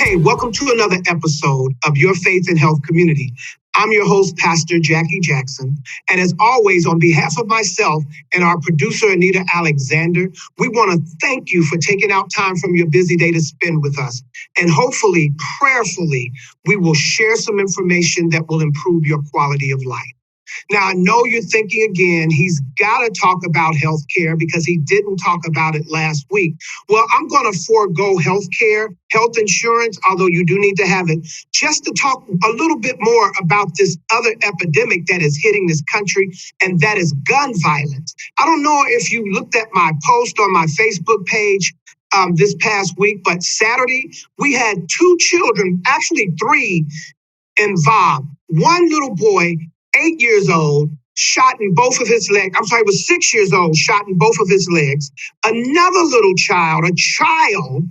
Hey, welcome to another episode of Your Faith and Health Community. I'm your host, Pastor Jackie Jackson. And as always, on behalf of myself and our producer, Anita Alexander, we want to thank you for taking out time from your busy day to spend with us. And hopefully, prayerfully, we will share some information that will improve your quality of life. Now, I know you're thinking again, he's got to talk about healthcare because he didn't talk about it last week. Well, I'm going to forego healthcare, health insurance, although you do need to have it, just to talk a little bit more about this other epidemic that is hitting this country, and that is gun violence. I don't know if you looked at my post on my Facebook page this past week, but Saturday, we had two children, actually three, involved. One little boy, 8 years old, shot in both of his legs. I'm sorry, was 6 years old, shot in both of his legs. Another little child, a child,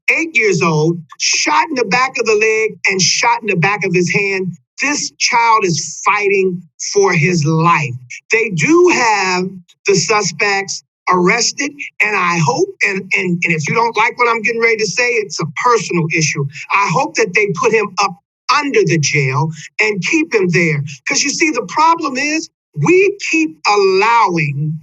8 years old, shot in the back of the leg and shot in the back of his hand. This child is fighting for his life. They do have the suspects arrested, and I hope, and if you don't like what I'm getting ready to say, it's a personal issue. I hope that they put him up under the jail and keep him there. Because you see, the problem is we keep allowing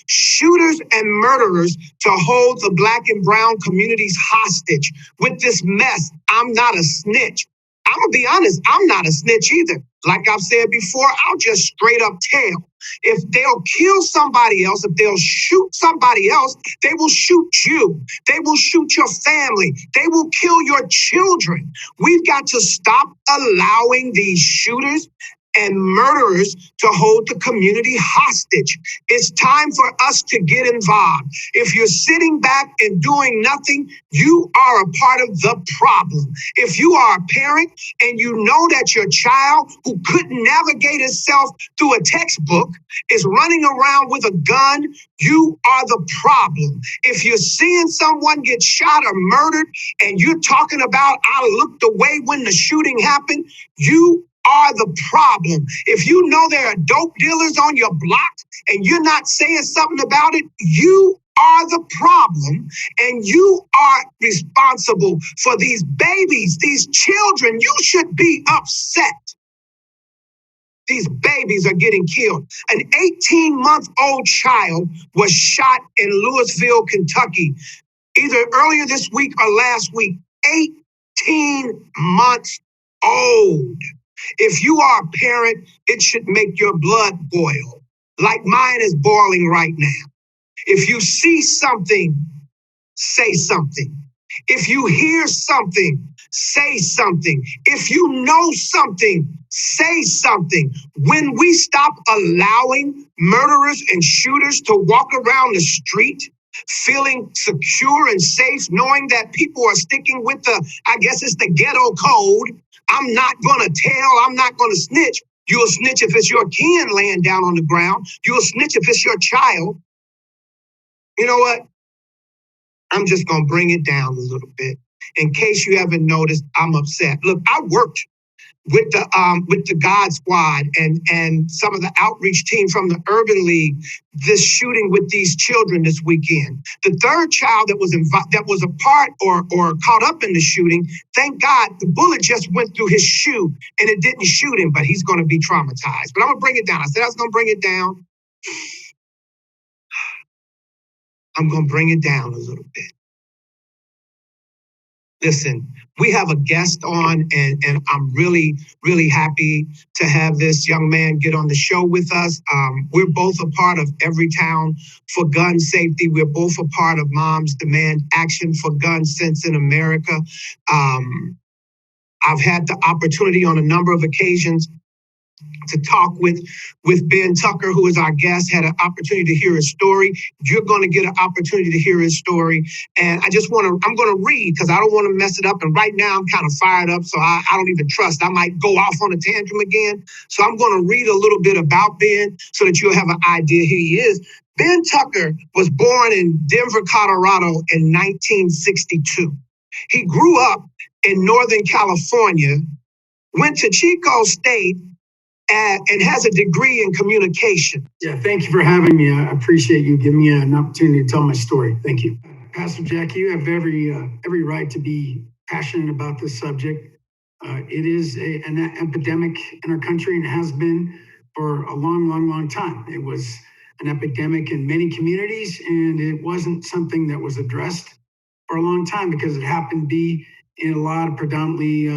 shooters and murderers to hold the Black and brown communities hostage with this mess. I'm not a snitch. I'm going to be honest, I'm not a snitch either. Like I've said before, I'll just straight up tell. If they'll kill somebody else, if they'll shoot somebody else, they will shoot you. They will shoot your family. They will kill your children. We've got to stop allowing these shooters and murderers to hold the community hostage. It's time for us to get involved. If you're sitting back and doing nothing, you are a part of the problem. If you are a parent and you know that your child who couldn't navigate himself through a textbook is running around with a gun, you are the problem. If you're seeing someone get shot or murdered and you're talking about, I looked away when the shooting happened, you are the problem. If you know there are dope dealers on your block and you're not saying something about it, you are the problem, and you are responsible for these babies, these children. You should be upset. These babies are getting killed. An 18-month-old child was shot in Louisville, Kentucky, either earlier this week or last week. 18 months old. If you are a parent, it should make your blood boil, like mine is boiling right now. If you see something, say something. If you hear something, say something. If you know something, say something. When we stop allowing murderers and shooters to walk around the street, feeling secure and safe, knowing that people are sticking with I guess it's the ghetto code. I'm not going to tell. I'm not going to snitch. You'll snitch if it's your kin laying down on the ground. You'll snitch if it's your child. You know what? I'm just going to bring it down a little bit. In case you haven't noticed, I'm upset. Look, I worked with the God Squad and some of the outreach team from the Urban League, this shooting with these children this weekend. The third child that was a part or caught up in the shooting, thank God the bullet just went through his shoe and it didn't shoot him, but he's going to be traumatized. But I'm going to bring it down. I said I was going to bring it down. I'm going to bring it down a little bit. Listen, we have a guest on, and I'm really, really happy to have this young man get on the show with us. We're both a part of Everytown for Gun Safety. We're both a part of Moms Demand Action for Gun Sense in America. I've had the opportunity on a number of occasions to talk with Ben Tucker, who is our guest, had an opportunity to hear his story. You're going to get an opportunity to hear his story. And I'm going to read because I don't want to mess it up. And right now I'm kind of fired up, so I don't even trust. I might go off on a tantrum again. So I'm going to read a little bit about Ben so that you'll have an idea who he is. Ben Tucker was born in Denver, Colorado in 1962. He grew up in Northern California, went to Chico State, and has a degree in communication. Yeah, thank you for having me. I appreciate you giving me an opportunity to tell my story. Thank you. Pastor Jack, you have every right to be passionate about this subject. It is an epidemic in our country and has been for a long time. It was an epidemic in many communities, and it wasn't something that was addressed for a long time because it happened to be in a lot of predominantly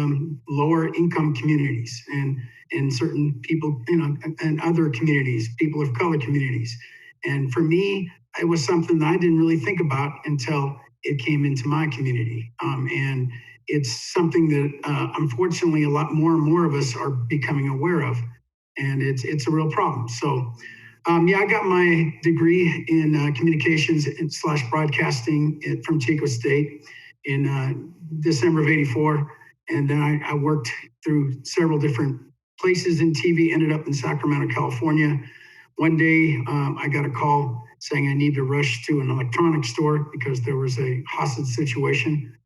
lower income communities and certain people, and other communities, people of color communities. And for me, it was something that I didn't really think about until it came into my community. And it's something that unfortunately a lot more and more of us are becoming aware of. And it's a real problem. So yeah, I got my degree in communications / broadcasting from Chico State in December of '84. And then I worked through several different places in TV, ended up in Sacramento, California. One day I got a call saying I need to rush to an electronics store because there was a hostage situation.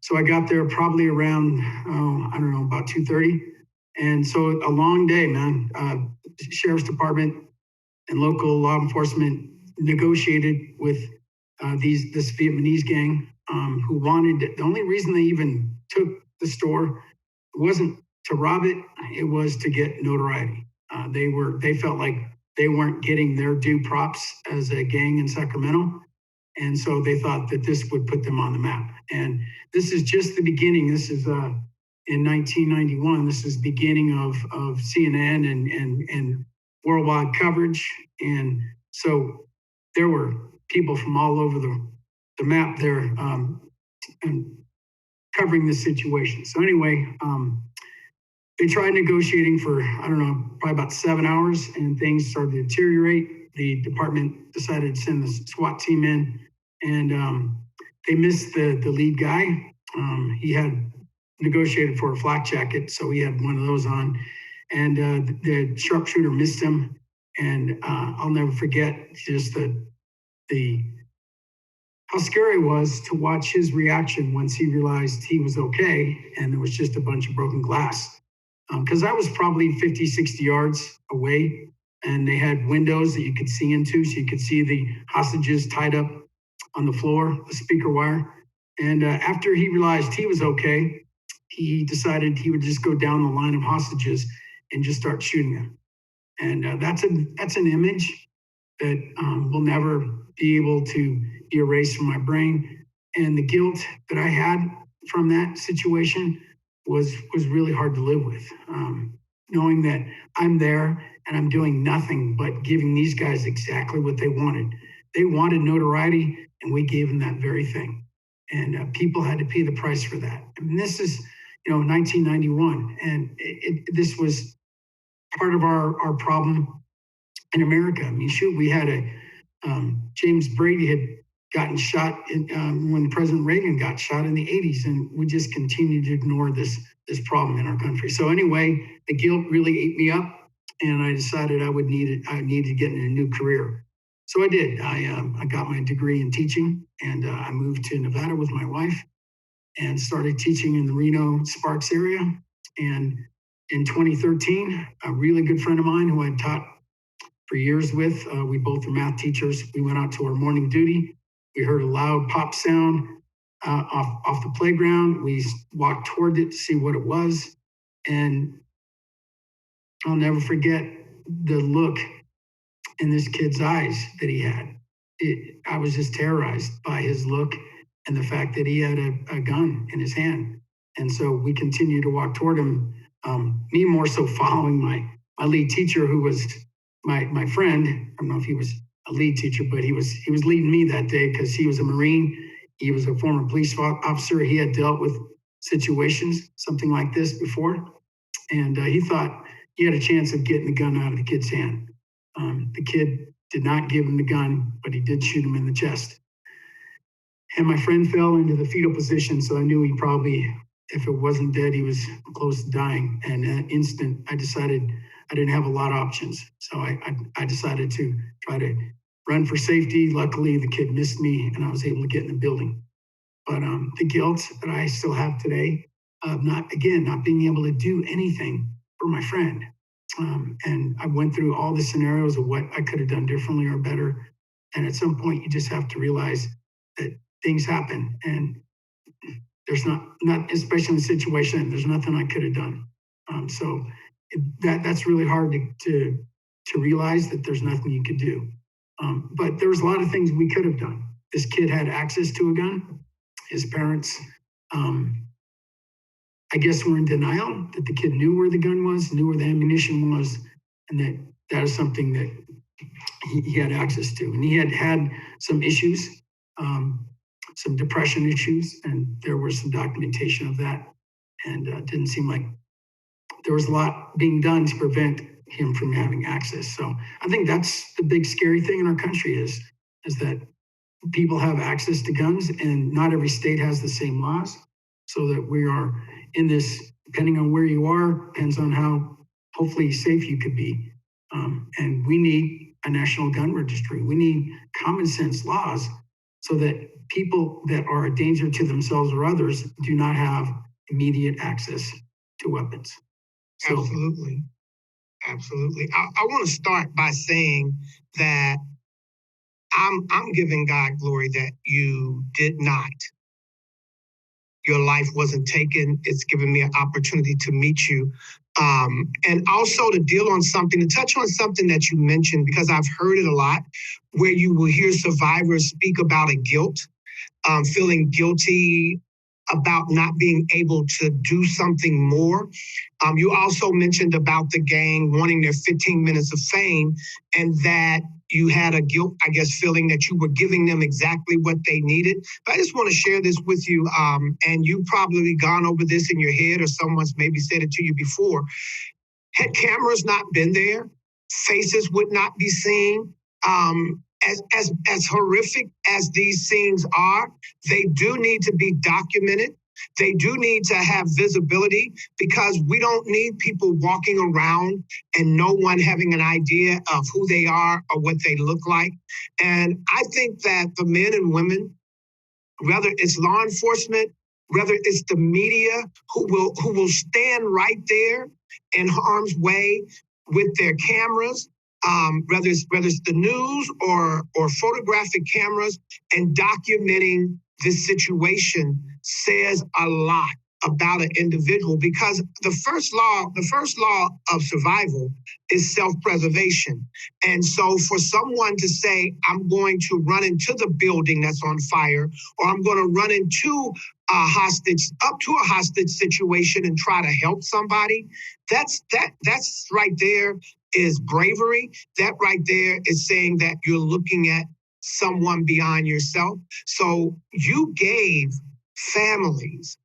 So I got there probably around, I don't know, about 2:30. And so a long day, man. Sheriff's Department and local law enforcement negotiated with this Vietnamese gang who wanted, the only reason they even took the store wasn't to rob it, it was to get notoriety. They felt like they weren't getting their due props as a gang in Sacramento. And so they thought that this would put them on the map. And this is just the beginning. This is in 1991. This is beginning of CNN and worldwide coverage. And so there were people from all over the map there and covering this situation. So anyway, they tried negotiating for, I don't know, probably about 7 hours, and things started to deteriorate. The department decided to send the SWAT team in, and they missed the lead guy. He had negotiated for a flak jacket, so he had one of those on, and the sharpshooter missed him. And I'll never forget just the how scary it was to watch his reaction once he realized he was okay, and there was just a bunch of broken glass. Because I was probably 50, 60 yards away, and they had windows that you could see into, so you could see the hostages tied up on the floor, the speaker wire. And after he realized he was okay, he decided he would just go down the line of hostages and just start shooting them. And that's an image that will never be able to be erased from my brain. And the guilt that I had from that situation was really hard to live with. Knowing that I'm there and I'm doing nothing but giving these guys exactly what they wanted. They wanted notoriety, and we gave them that very thing. And people had to pay the price for that. I mean, this is, 1991, and this was part of our problem in America. I mean, shoot, we had James Brady had gotten shot when President Reagan got shot in the 80s, and we just continued to ignore this problem in our country. So anyway, the guilt really ate me up, and I decided I needed to get in a new career. So I did. I got my degree in teaching, and I moved to Nevada with my wife and started teaching in the Reno Sparks area. And in 2013, a really good friend of mine who I taught for years with, we both are math teachers. We went out to our morning duty. We heard a loud pop sound off the playground. We walked toward it to see what it was. And I'll never forget the look in this kid's eyes that he had. I was just terrorized by his look and the fact that he had a gun in his hand. And so we continued to walk toward him, me more so following my lead teacher, who was my friend. I don't know if he was a lead teacher, but he was leading me that day because he was a Marine. He was a former police officer. He had dealt with situations, something like this before. And he thought he had a chance of getting the gun out of the kid's hand. The kid did not give him the gun, but he did shoot him in the chest. And my friend fell into the fetal position, so I knew he probably, if it wasn't dead, he was close to dying. And in that instant, I decided I didn't have a lot of options. So I decided to try to run for safety. Luckily, the kid missed me, and I was able to get in the building. But the guilt that I still have today of not being able to do anything for my friend. And I went through all the scenarios of what I could have done differently or better. And at some point, you just have to realize that things happen, and there's not especially in the situation, there's nothing I could have done. That's really hard to realize that there's nothing you could do. But there was a lot of things we could have done. This kid had access to a gun. His parents, I guess, were in denial that the kid knew where the gun was, knew where the ammunition was, and that is something that he had access to. And he had some issues, some depression issues, and there was some documentation of that. And it didn't seem like there was a lot being done to prevent him from having access. So I think that's the big scary thing in our country is that people have access to guns, and not every state has the same laws. So that we are in this, depending on where you are, depends on how hopefully safe you could be. And we need a national gun registry. We need common sense laws so that people that are a danger to themselves or others do not have immediate access to weapons. So, absolutely. Absolutely. I want to start by saying that I'm giving God glory that you did not. Your life wasn't taken. It's given me an opportunity to meet you. And also to touch on something that you mentioned, because I've heard it a lot, where you will hear survivors speak about a guilt, feeling guilty about not being able to do something more. You also mentioned about the gang wanting their 15 minutes of fame, and that you had a guilt, I guess, feeling that you were giving them exactly what they needed. But I just want to share this with you, and you've probably gone over this in your head, or someone's maybe said it to you before. Had cameras not been there, faces would not be seen. As horrific as these scenes are, they do need to be documented. They do need to have visibility, because we don't need people walking around and no one having an idea of who they are or what they look like. And I think that the men and women, whether it's law enforcement, whether it's the media, who will stand right there in harm's way with their cameras, whether it's the news or photographic cameras, and documenting this situation says a lot about an individual, because the first law of survival is self-preservation. And so for someone to say, I'm going to run into the building that's on fire, or I'm going to run into up to a hostage situation and try to help somebody, that's right there is bravery. That right there is saying that you're looking at someone beyond yourself. So you gave families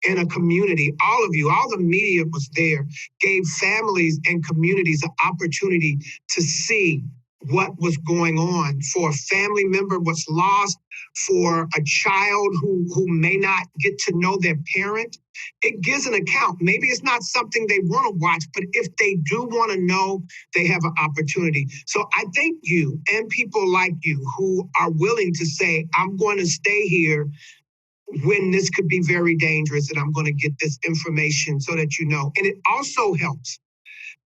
in a community, all of you, all the media was there, gave families and communities an opportunity to see what was going on. For a family member was lost, for a child who may not get to know their parent, it gives an account. Maybe it's not something they want to watch, but if they do want to know, they have an opportunity. So I thank you and people like you who are willing to say, I'm going to stay here when this could be very dangerous, and I'm going to get this information so that you know. And it also helps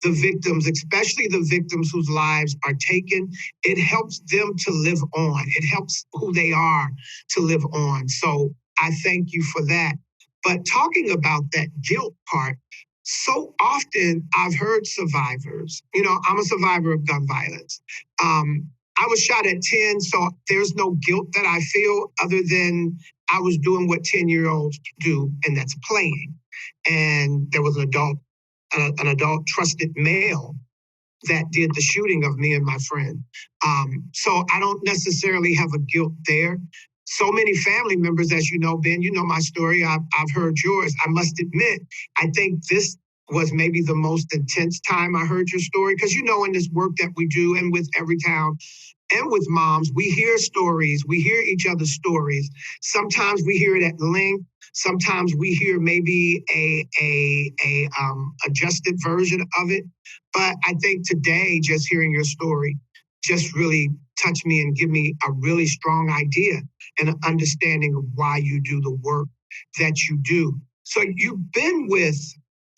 the victims, especially the victims whose lives are taken. It helps them to live on. It helps who they are to live on. So I thank you for that. But talking about that guilt part, so often I've heard survivors, I'm a survivor of gun violence. I was shot at 10, so there's no guilt that I feel other than I was doing what 10-year-olds do, and that's playing. And there was an adult trusted male that did the shooting of me and my friend. So I don't necessarily have a guilt there. So many family members, as you know, Ben, you know my story. I've heard yours. I must admit, I think this was maybe the most intense time I heard your story, because in this work that we do, and with Everytown and with moms, we hear stories, we hear each other's stories. Sometimes we hear it at length. Sometimes we hear maybe a adjusted version of it. But I think today, just hearing your story just really touched me and give me a really strong idea and an understanding of why you do the work that you do. So you've been with,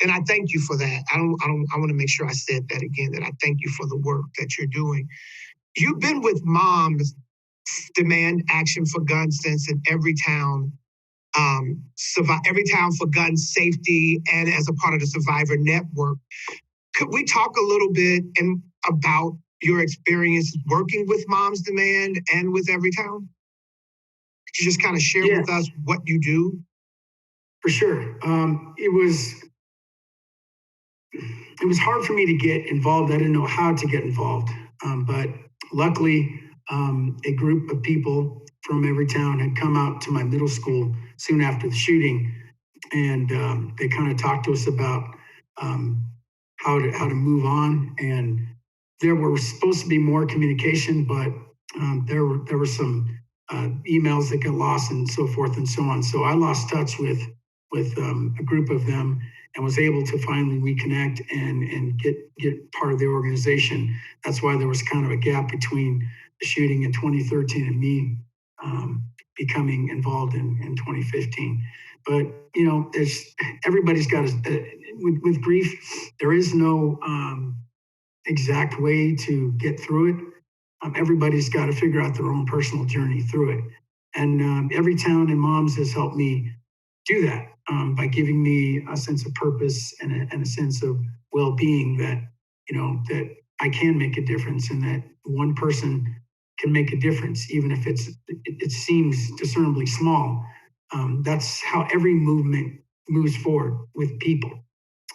and I thank you for that. I want to make sure I said that again, that I thank you for the work that you're doing. You've been with moms demand action for gun sense in every town, every town for gun safety, and as a part of the Survivor Network. Could we talk a little bit about your experience working with Moms Demand and with Everytown? Could you just kind of share with us what you do? For sure. It was hard for me to get involved. I didn't know how to get involved. But luckily, a group of people from Everytown had come out to my middle school soon after the shooting. And they kind of talked to us about how to move on. And there were supposed to be more communication, but there were some emails that got lost and so forth and so on. So I lost touch with a group of them and was able to finally reconnect and get part of the organization. That's why there was kind of a gap between the shooting in 2013 and me becoming involved in 2015. But you know, everybody's got with grief. There is no exact way to get through it. Everybody's got to figure out their own personal journey through it. And Everytown and Moms has helped me do that by giving me a sense of purpose and a sense of well-being that, you know, that I can make a difference and that one person can make a difference, even if it seems discernibly small. That's how every movement moves forward with people.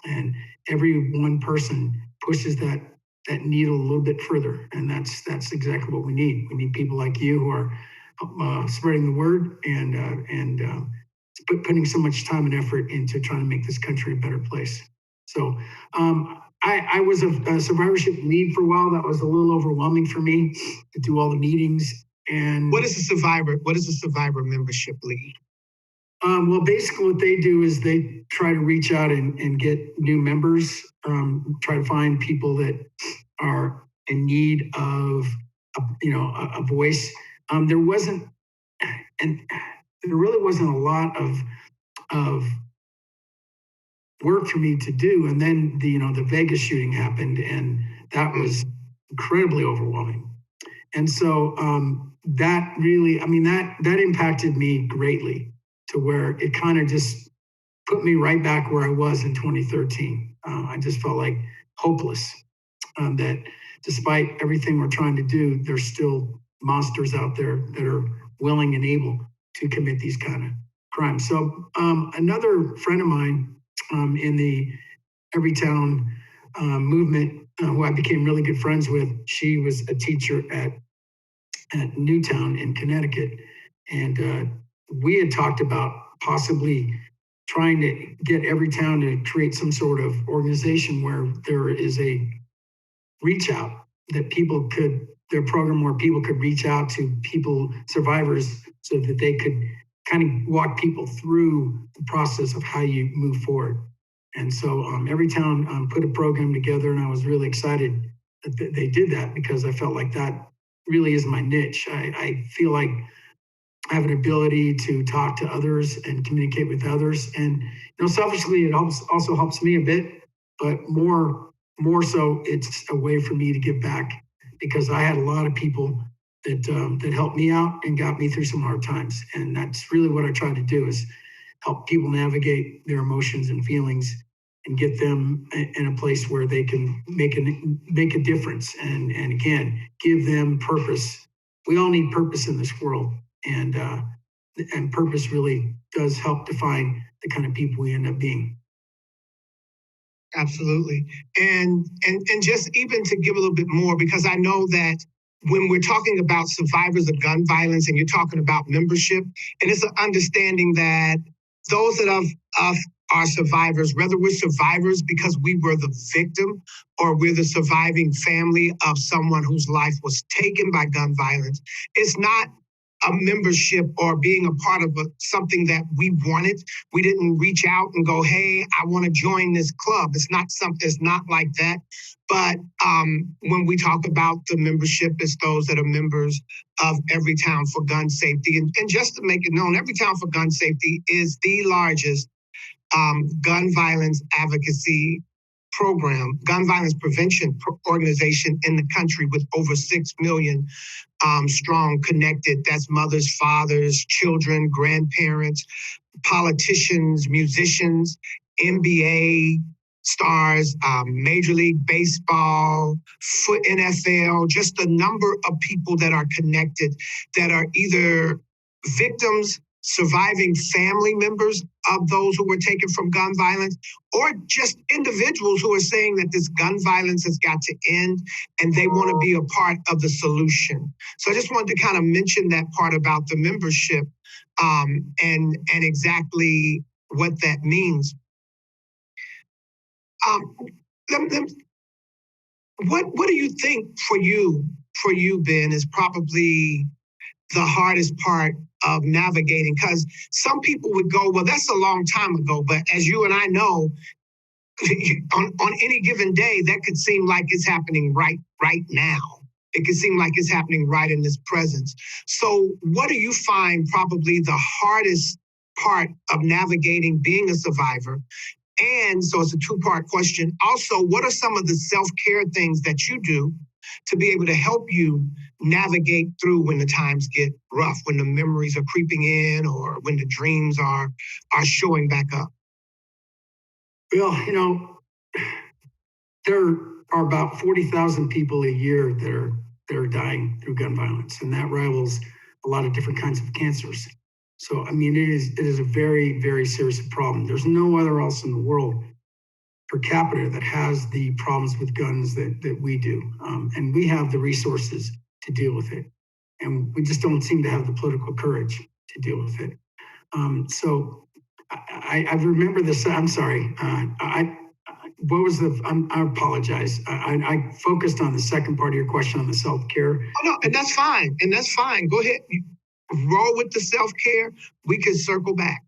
And every one person pushes that needle a little bit further. And that's exactly what we need. We need people like you who are spreading the word and putting so much time and effort into trying to make this country a better place. So I was a survivorship lead for a while. That was a little overwhelming for me to do all the meetings. And what is a survivor membership lead? Well, basically what they do is they try to reach out and get new members, try to find people that are in need of, a voice. There really wasn't a lot of work for me to do. And then the Vegas shooting happened, and that was incredibly overwhelming. And so that really, that impacted me greatly, to where it kind of just put me right back where I was in 2013. I just felt like hopeless, that despite everything we're trying to do, there's still monsters out there that are willing and able to commit these kind of crimes. So another friend of mine in the Everytown movement, who I became really good friends with, she was a teacher at Newtown in Connecticut. And we had talked about possibly trying to get Everytown to create some sort of organization where there is a reach out that people could, their program where people could reach out to survivors, so that they could kind of walk people through the process of how you move forward. And so Everytown put a program together, and I was really excited that they did that, because I felt like that really is my niche. I feel like I have an ability to talk to others and communicate with others. And selfishly, it also helps me a bit, but more so, it's a way for me to give back, because I had a lot of people that helped me out and got me through some hard times. And that's really what I try to do, is help people navigate their emotions and feelings and get them in a place where they can make a difference, and again, give them purpose. We all need purpose in this world, and purpose really does help define the kind of people we end up being. Absolutely. And just even to give a little bit more, because I know that when we're talking about survivors of gun violence and you're talking about membership, and it's an understanding that those that are survivors, whether we're survivors because we were the victim, or we're the surviving family of someone whose life was taken by gun violence, it's not a membership or being a part of something that we wanted. We didn't reach out and go, hey, I want to join this club. It's not like that. But when we talk about the membership, it's those that are members of Everytown for Gun Safety. And just to make it known, Everytown for Gun Safety is the largest gun violence advocacy program, gun violence prevention organization in the country with over 6 million strong connected. That's mothers, fathers, children, grandparents, politicians, musicians, NBA stars, Major League Baseball, foot NFL, just the number of people that are connected that are either victims, surviving family members of those who were taken from gun violence, or just individuals who are saying that this gun violence has got to end and they want to be a part of the solution. So I just wanted to kind of mention that part about the membership and exactly what that means. What do you think for you, Ben, is probably the hardest part of navigating? Because some people would go, well, that's a long time ago, but as you and I know, on any given day, that could seem like it's happening right now. It could seem like it's happening right in this presence. So what do you find probably the hardest part of navigating being a survivor? And so it's a two-part question. Also, what are some of the self-care things that you do to be able to help you navigate through when the times get rough, when the memories are creeping in, or when the dreams are showing back up? Well, there are about 40,000 people a year that are dying through gun violence, and that rivals a lot of different kinds of cancers. So, I mean, it is a very, very serious problem. There's no other else in the world per capita that has the problems with guns that we do. And we have the resources to deal with it. And we just don't seem to have the political courage to deal with it. So I remember this. I'm sorry. What was I apologize. I focused on the second part of your question on the self-care. Oh, no, and that's fine. Go ahead. Roll with the self-care. We can circle back.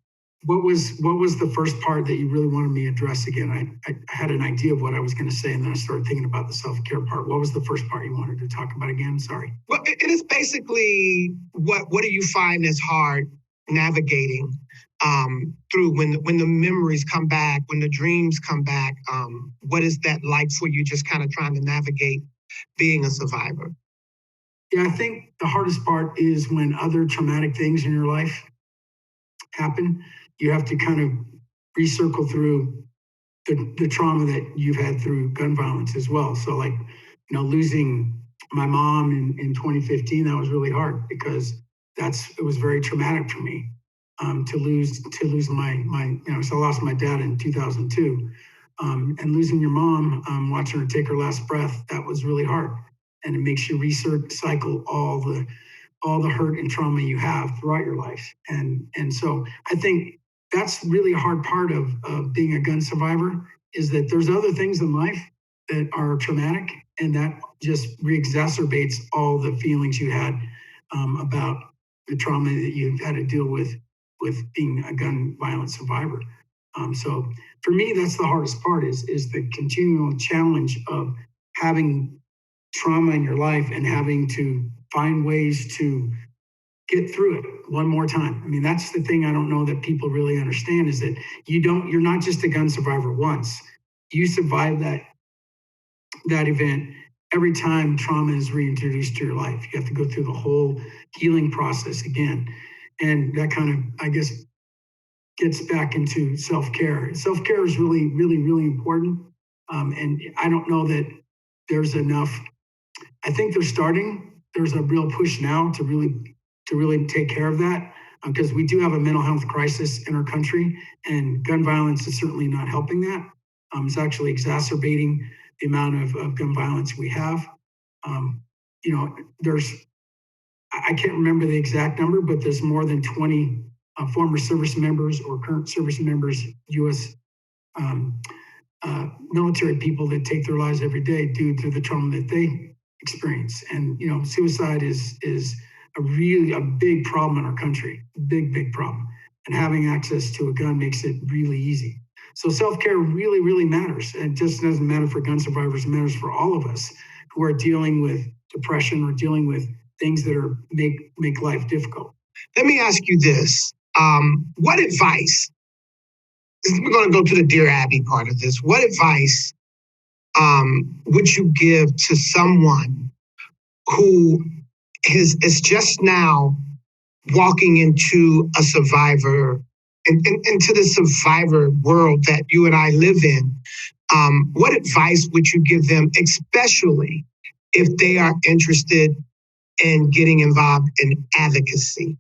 What was the first part that you really wanted me to address again? I had an idea of what I was going to say, and then I started thinking about the self-care part. What was the first part you wanted to talk about again? Sorry. Well, it is basically what do you find is hard navigating through when the memories come back, when the dreams come back? What is that like for you, just kind of trying to navigate being a survivor? Yeah, I think the hardest part is when other traumatic things in your life happen. You have to kind of recircle through the trauma that you've had through gun violence as well. So, like, losing my mom in 2015, that was really hard because it was very traumatic for me to lose my so I lost my dad in 2002, and losing your mom, watching her take her last breath, that was really hard, and it makes you recycle all the hurt and trauma you have throughout your life, and so I think that's really a hard part of being a gun survivor, is that there's other things in life that are traumatic, and that just re-exacerbates all the feelings you had about the trauma that you've had to deal with being a gun violence survivor. So for me, that's the hardest part is the continual challenge of having trauma in your life and having to find ways to get through it one more time. I mean, that's the thing I don't know that people really understand, is that you're not just a gun survivor once. You survive that event every time trauma is reintroduced to your life. You have to go through the whole healing process again. And that kind of, I guess, gets back into self-care. Self-care is really, really, really important. And I don't know that there's enough. I think there's a real push now to really take care of that, because we do have a mental health crisis in our country, and gun violence is certainly not helping that. It's actually exacerbating the amount of gun violence we have. I can't remember the exact number, but there's more than 20 former service members or current service members, U.S. Military people, that take their lives every day due to the trauma that they experience. And suicide is a big problem in our country, big problem. And having access to a gun makes it really easy. So self-care really, really matters. It just doesn't matter for gun survivors, it matters for all of us who are dealing with depression or dealing with things that make life difficult. Let me ask you this. What advice, we're going to go to the Dear Abby part of this. What advice would you give to someone who is just now walking into a survivor, into the survivor world that you and I live in? What advice would you give them, especially if they are interested in getting involved in advocacy?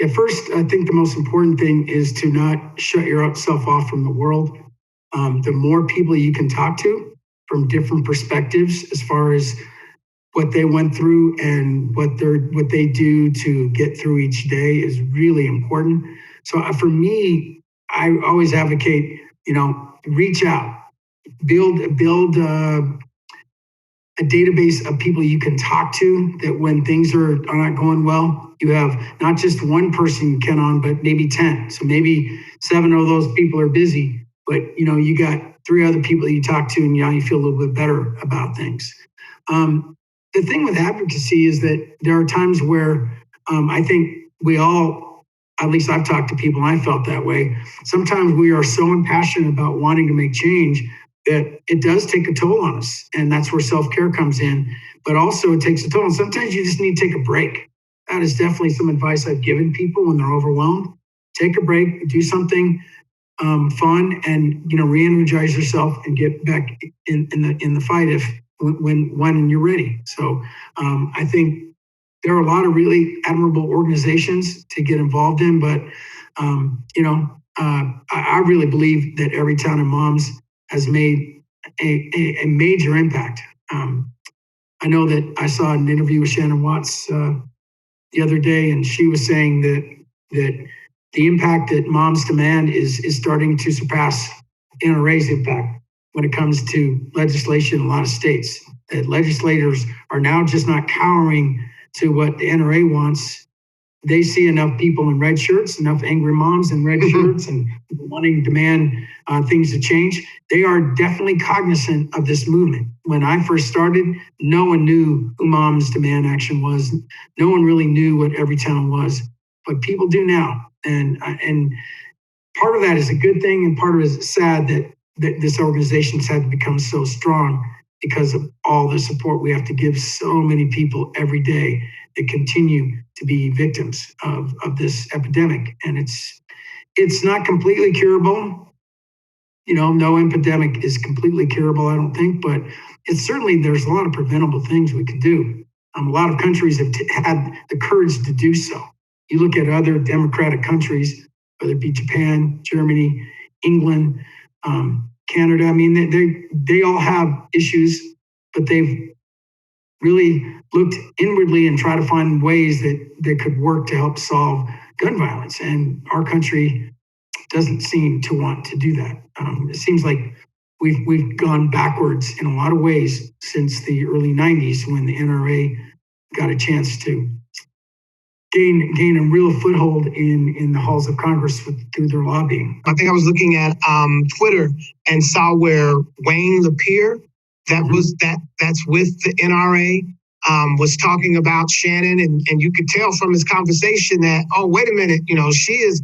Yeah, first, I think the most important thing is to not shut yourself off from the world. The more people you can talk to from different perspectives, as far as what they went through and what they do to get through each day, is really important. So for me, I always advocate, reach out, build a database of people you can talk to, that when things are not going well, you have not just one person you can on, but maybe 10. So maybe 7 of those people are busy, but you got 3 other people that you talk to, and you feel a little bit better about things. The thing with advocacy is that there are times where I think we all, at least I've talked to people and I felt that way. Sometimes we are so impassioned about wanting to make change that it does take a toll on us. And that's where self-care comes in. But also it takes a toll. And sometimes you just need to take a break. That is definitely some advice I've given people when they're overwhelmed. Take a break, do something fun, and re-energize yourself and get back in the fight when you're ready. So I think there are a lot of really admirable organizations to get involved in, but I really believe that Everytown and Moms has made a major impact. I know that I saw an interview with Shannon Watts the other day, and she was saying that the impact that Moms Demand is starting to surpass NRA's impact when it comes to legislation in a lot of states. That legislators are now just not cowering to what the NRA wants. They see enough people in red shirts, enough angry moms in red shirts, and wanting to demand things to change. They are definitely cognizant of this movement. When I first started, no one knew who Moms Demand Action was. No one really knew what Everytown was, but people do now. And part of that is a good thing, and part of it is sad that this organization has had to become so strong because of all the support we have to give so many people every day that continue to be victims of this epidemic. And it's not completely curable. No epidemic is completely curable, I don't think, but it's certainly, there's a lot of preventable things we can do. A lot of countries have had the courage to do so. You look at other democratic countries, whether it be Japan, Germany, England, Canada. I mean, they all have issues, but they've really looked inwardly and try to find ways that could work to help solve gun violence. And our country doesn't seem to want to do that. It seems like we've gone backwards in a lot of ways since the early 90s, when the NRA got a chance to gain a real foothold in the halls of Congress through their lobbying. I think I was looking at Twitter and saw where Wayne Lapierre, that's with the NRA, was talking about Shannon, and you could tell from his conversation that, oh, wait a minute, she is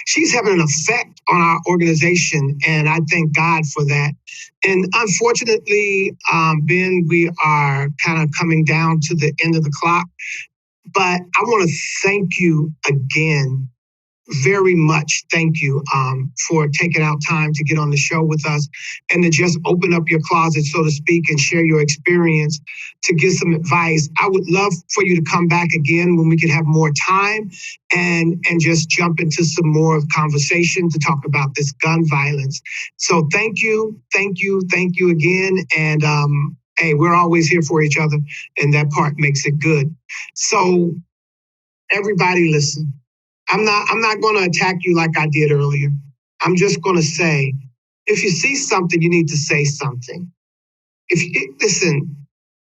she's having an effect on our organization, and I thank God for that. And unfortunately, Ben, we are kind of coming down to the end of the clock, but I want to thank you again, very much. Thank you for taking out time to get on the show with us and to just open up your closet, so to speak, and share your experience, to give some advice. I would love for you to come back again when we could have more time and just jump into some more conversation to talk about this gun violence. So thank you again. And hey, we're always here for each other, and that part makes it good. So everybody listen. I'm not going to attack you like I did earlier. I'm just going to say, if you see something, you need to say something. Listen,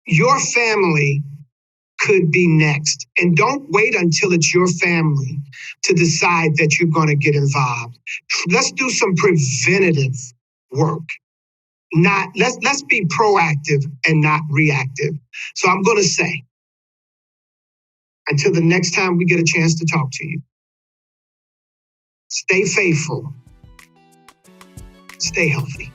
your family could be next, and don't wait until it's your family to decide that you're going to get involved. Let's do some preventative work. Let's be proactive and not reactive. So I'm going to say, until the next time we get a chance to talk to you, stay faithful, stay healthy.